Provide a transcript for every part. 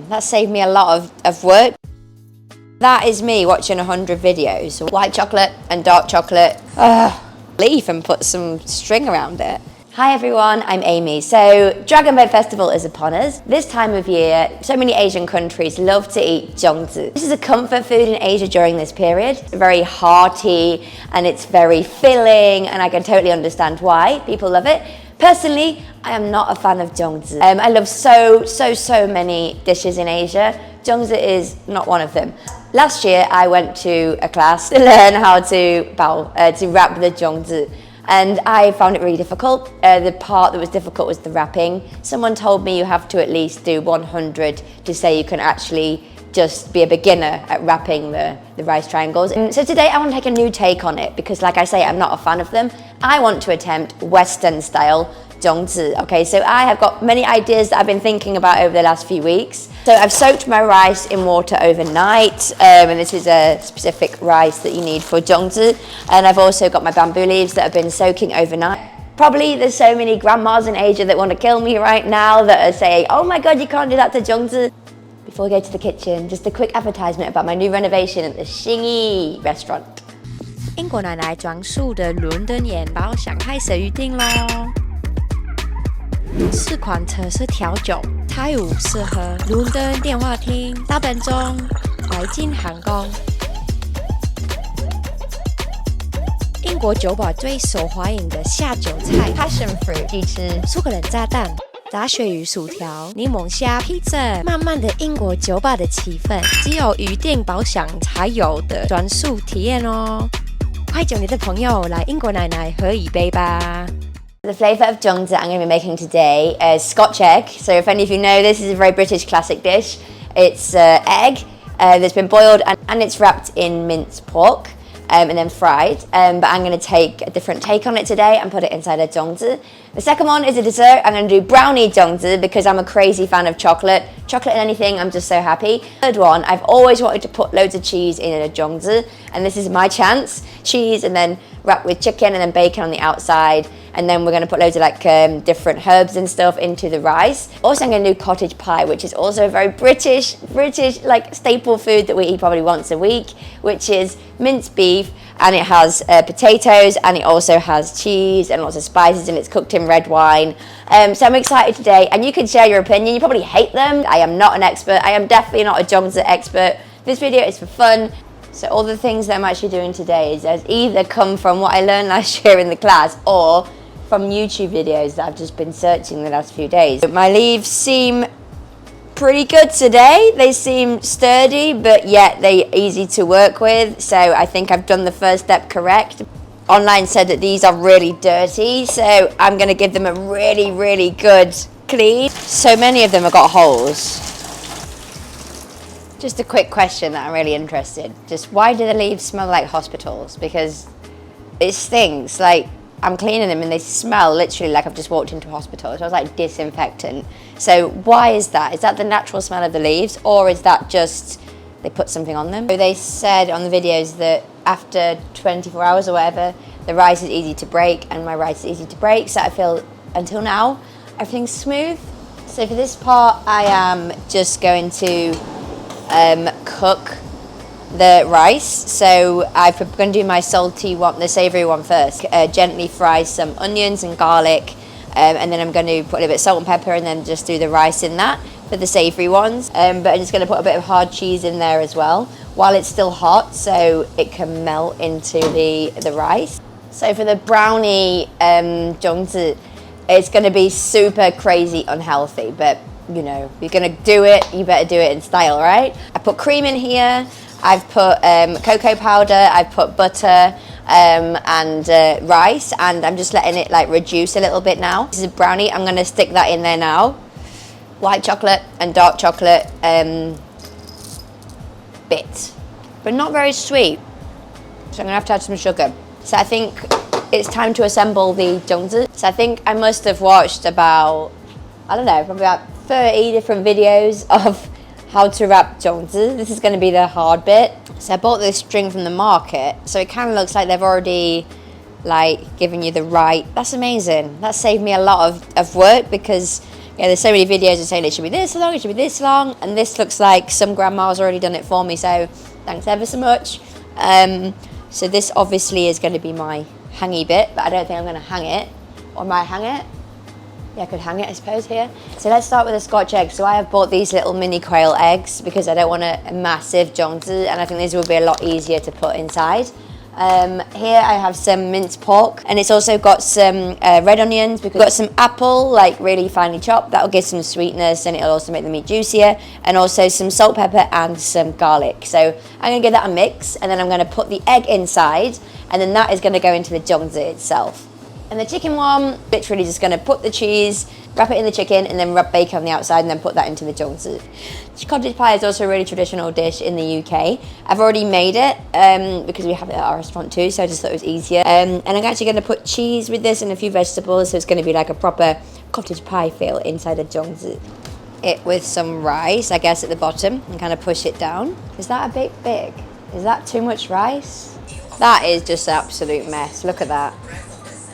That saved me a lot of work. That is me watching 100 videos. White chocolate and dark chocolate. Leaf and put some string around it. Hi everyone, I'm Amy. So Dragon Boat Festival is upon us. This time of year, so many Asian countries love to eat zongzi. This is a comfort food in Asia during this period. It's very hearty and it's very filling, and I can totally understand why people love it. Personally, I am not a fan of zongzi. I love so many dishes in Asia. Zongzi is not one of them. Last year, I went to a class to learn how to wrap the zongzi. And I found it really difficult. The part that was difficult was the wrapping. Someone told me you have to at least do 100 to say you can actually just be a beginner at wrapping the rice triangles. And so today I want to take a new take on it because, like I say, I'm not a fan of them. I want to attempt Western style zongzi. Okay, so I have got many ideas that I've been thinking about over the last few weeks. So I've soaked my rice in water overnight, and this is a specific rice that you need for zongzi. And I've also got my bamboo leaves that have been soaking overnight. Probably there's so many grandmas in Asia that want to kill me right now that are saying, oh my god, you can't do that to zongzi. Before we go to the kitchen, just a quick advertisement about my new renovation at the Xingyi restaurant. 英国奶奶专属的伦敦眼包上海社预定咯，4款特色调酒，泰舞适合伦敦电话亭到等中，外景航空。英国酒吧最受欢迎的下酒菜 ，Passion Fruit 鸡翅、苏格兰炸弹、炸鳕鱼薯条、柠檬虾、披萨，满满的英国酒吧的气氛，只有预订包厢才有的专属体验哦！快叫你的朋友来英国奶奶喝一杯吧。The flavour of zongzi I'm going to be making today is Scotch egg. So if any of you know, this is a very British classic dish. It's egg that's been boiled and it's wrapped in minced pork and then fried. But I'm going to take a different take on it today and put it inside a zongzi. The second one is a dessert. I'm going to do brownie zongzi because I'm a crazy fan of chocolate. Chocolate and anything, I'm just so happy. Third one, I've always wanted to put loads of cheese in a zongzi, and this is my chance. Cheese and then wrapped with chicken and then bacon on the outside. And then we're going to put loads of different herbs and stuff into the rice. Also, I'm going to do cottage pie, which is also a very British like staple food that we eat probably once a week, which is minced beef, and it has potatoes, and it also has cheese and lots of spices, and it's cooked in red wine. So I'm excited today, and you can share your opinion. You probably hate them. I am not an expert. I am definitely not a zongzi expert. This video is for fun. So all the things that I'm actually doing today is either come from what I learned last year in the class or from YouTube videos that I've just been searching the last few days. My leaves seem pretty good today. They seem sturdy, but yet they're easy to work with. So I think I've done the first step correct. Online said that these are really dirty, so I'm going to give them a really good clean. So many of them have got holes. Just a quick question that I'm really interested. Just why do the leaves smell like hospitals? Because it stinks. Like, I'm cleaning them and they smell literally like I've just walked into a hospital. It smells like disinfectant. So why is that? Is that the natural smell of the leaves, or is that just they put something on them? So they said on the videos that after 24 hours or whatever, the rice is easy to break, and my rice is easy to break. So I feel until now everything's smooth. So for this part, I am just going to cook the rice. So I'm going to do my salty one, the savoury one first. Gently fry some onions and garlic, and then I'm going to put a bit of salt and pepper, and then just do the rice in that for the savoury ones. But I'm just going to put a bit of hard cheese in there as well while it's still hot, so it can melt into the rice. So for the brownie zongzi, it's going to be super crazy unhealthy, but you know, you're going to do it, you better do it in style, right? I put cream in here. I've put cocoa powder, I've put butter and rice, and I'm just letting it like reduce a little bit now. This is a brownie, I'm going to stick that in there now. White chocolate and dark chocolate bits, but not very sweet. So I'm going to add some sugar. So I think it's time to assemble the zongzi. So I think I must have watched about, I don't know, probably about 30 different videos of how to wrap zongzi. This is going to be the hard bit. So I bought this string from the market, so it kind of looks like they've already like given you the right. That's amazing. That saved me a lot of work because Yeah, there's so many videos that say it should be this long, it should be this long, and this looks like some grandma's already done it for me, so thanks ever so much. So this obviously is going to be my hangy bit, but I don't think I'm going to hang it. Or might hang it? Yeah, I could hang it, I suppose, here. So let's start with a Scotch egg. So I have bought these little mini quail eggs because I don't want a massive zongzi, and I think these will be a lot easier to put inside. Here I have some minced pork, and it's also got some red onions. We've got some apple, like really finely chopped. That'll give some sweetness, and it'll also make the meat juicier. And also some salt, pepper, and some garlic. So I'm going to give that a mix, and then I'm going to put the egg inside, and then that is going to go into the zongzi itself. And the chicken one, literally just going to put the cheese, wrap it in the chicken, and then rub bacon on the outside, and then put that into the zongzi. Cottage pie is also a really traditional dish in the UK. I've already made it because we have it at our restaurant too, so I just thought it was easier. And I'm actually going to put cheese with this and a few vegetables, so it's going to be like a proper cottage pie feel inside the zongzi. It with some rice, I guess, at the bottom, and kind of push it down. Is that a bit big? Is that too much rice? That is just an absolute mess. Look at that.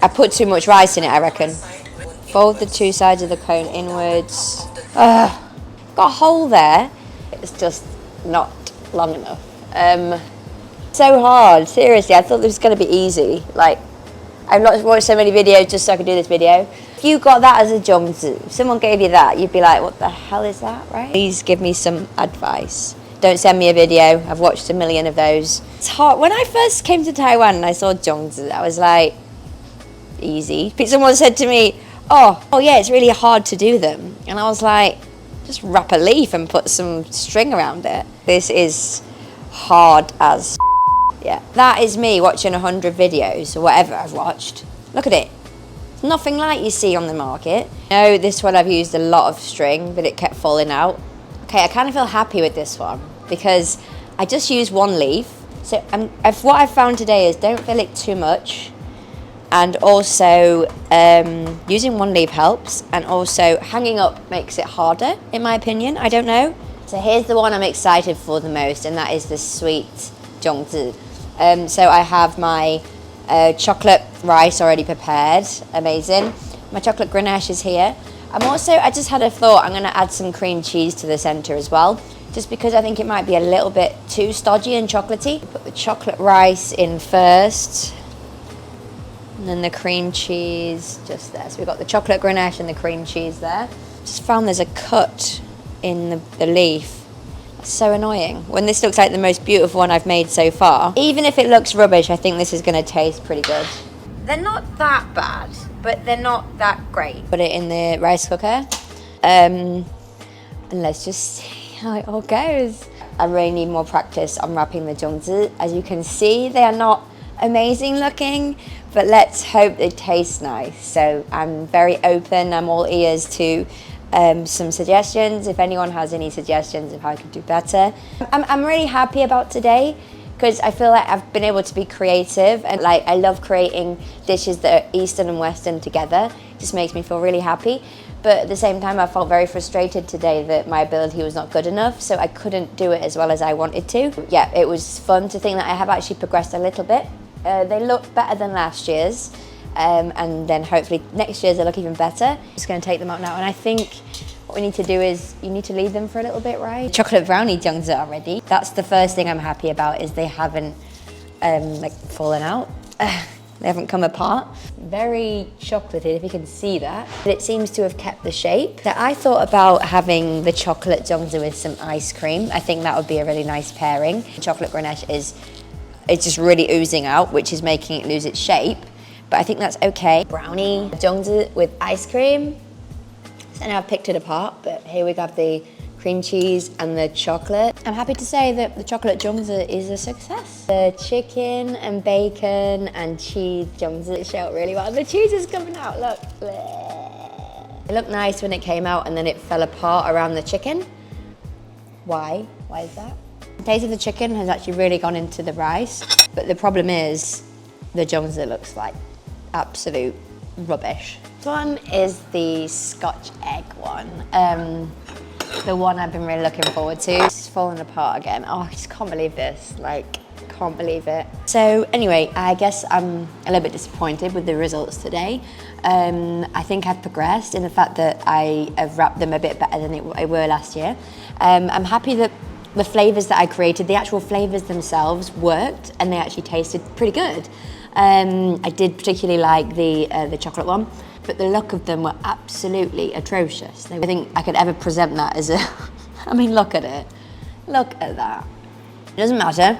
I put too much rice in it, I reckon. Fold the two sides of the cone inwards. Got a hole there. It's just not long enough. So hard, seriously. I thought this was going to be easy. Like, I've not watched so many videos just so I could do this video. If you got that as a zongzi, if someone gave you that, you'd be like, what the hell is that, right? Please give me some advice. Don't send me a video. I've watched a million of those. It's hard. When I first came to Taiwan and I saw zongzi, I was like, easy. Someone said to me, oh yeah, it's really hard to do them. And I was like, just wrap a leaf and put some string around it. This is hard as yeah. That is me watching 100 videos or whatever I've watched. Look at it. It's nothing like you see on the market. No, this one I've used a lot of string, but it kept falling out. Okay, I kind of feel happy with this one because I just used one leaf. So what I've found today is don't fill it too much. And also, using one leaf helps, and also hanging up makes it harder, in my opinion. I don't know. So here's the one I'm excited for the most, and that is the sweet zongzi. So I have my chocolate rice already prepared. Amazing. My chocolate ganache is here. I just had a thought, I'm going to add some cream cheese to the center as well, just because I think it might be a little bit too stodgy and chocolatey. Put the chocolate rice in first. And then the cream cheese just there. So we've got the chocolate ganache and the cream cheese there. Just found there's a cut in the leaf. That's so annoying. When this looks like the most beautiful one I've made so far. Even if it looks rubbish, I think this is going to taste pretty good. They're not that bad, but they're not that great. Put it in the rice cooker. And let's just see how it all goes. I really need more practice on wrapping the zongzi. As you can see, they are not amazing looking, but let's hope they taste nice. So I'm very open, I'm all ears to some suggestions. If anyone has any suggestions of how I could do better. I'm really happy about today because I feel like I've been able to be creative, and like I love creating dishes that are Eastern and Western together. It just makes me feel really happy. But at the same time, I felt very frustrated today that my ability was not good enough, so I couldn't do it as well as I wanted to. Yeah, it was fun to think that I have actually progressed a little bit. They look better than last year's, and then hopefully next year's they look even better. Just going to take them out now, and I think what we need to do is you need to leave them for a little bit, right? Chocolate brownie zongzi are ready. That's the first thing I'm happy about, is they haven't like fallen out. They haven't come apart. Very chocolatey, if you can see that. But it seems to have kept the shape. So I thought about having the chocolate zongzi with some ice cream. I think that would be a really nice pairing. The chocolate ganache is just really oozing out, which is making it lose its shape. But I think that's okay. Brownie zongzi with ice cream. So now I've picked it apart, but here we got the cream cheese and the chocolate. I'm happy to say that the chocolate zongzi is a success. The chicken and bacon and cheese zongzi show up really well. The cheese is coming out, look. It looked nice when it came out and then it fell apart around the chicken. Why? Why is that? The taste of the chicken has actually really gone into the rice, but the problem is the zongzi looks like absolute rubbish. This one is the Scotch egg one. The one I've been really looking forward to. It's falling apart again. Oh, I just can't believe this. Like, Can't believe it. So anyway, I guess I'm a little bit disappointed with the results today. I think I've progressed in the fact that I have wrapped them a bit better than they were last year. I'm happy that the flavours that I created, the actual flavours themselves worked and they actually tasted pretty good. I did particularly like the chocolate one, but the look of them were absolutely atrocious. I think I could ever present that as a, I mean, look at it. Look at that. It doesn't matter.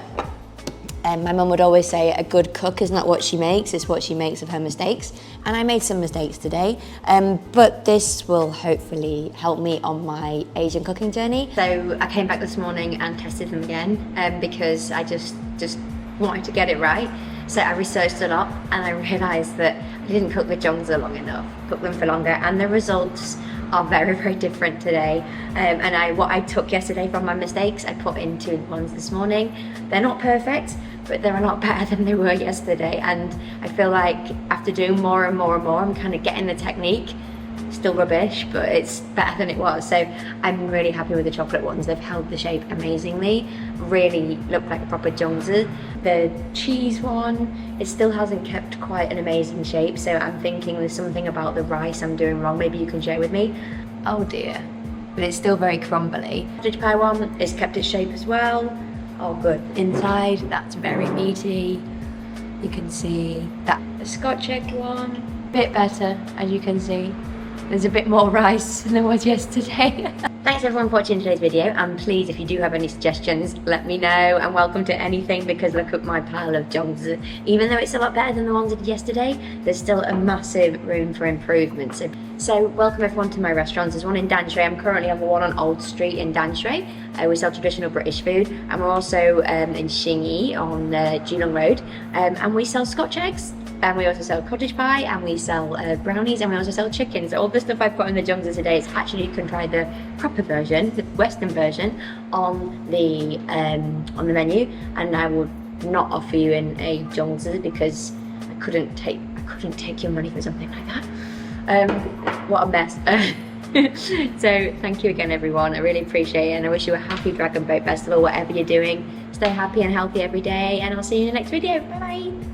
My mum would always say a good cook is not what she makes, it's what she makes of her mistakes. And I made some mistakes today, but this will hopefully help me on my Asian cooking journey. So I came back this morning and tested them again because I just wanted to get it right. So I researched a lot and I realised that I didn't cook the zongzi long enough, cook them for longer, and the results are very, very different today. And what I took yesterday from my mistakes, I put into the ones this morning. They're not perfect, but they're a lot better than they were yesterday. And I feel like after doing more and more and more, I'm kind of getting the technique. Still rubbish, but it's better than it was. So I'm really happy with the chocolate ones. They've held the shape amazingly. Really look like a proper zongzi. The cheese one, it still hasn't kept quite an amazing shape. So I'm thinking there's something about the rice I'm doing wrong. Maybe you can share with me. Oh dear, but it's still very crumbly. Cottage pie one has kept its shape as well. Oh good. Inside, that's very meaty. You can see that. The Scotch egg one, bit better, as you can see. There's a bit more rice than there was yesterday. Thanks everyone for watching today's video, and please, if you do have any suggestions, let me know, and welcome to anything, because look at my pile of zongzi. Even though it's a lot better than the ones I did yesterday, there's still a massive room for improvement. So welcome everyone to my restaurants. There's one in Danshui. I'm currently on the one on Old Street in Danshui. We sell traditional British food, and we're also in Xinyi on Jung Road, and we sell Scotch eggs. And we also sell cottage pie, and we sell brownies, and we also sell chicken. So all the stuff I put in the zongzi today is actually, you can try the proper version, the Western version, on the menu. And I would not offer you in a zongzi because I couldn't take your money for something like that. What a mess. So thank you again, everyone. I really appreciate it, and I wish you a happy Dragon Boat Festival, whatever you're doing. Stay happy and healthy every day, and I'll see you in the next video. Bye bye.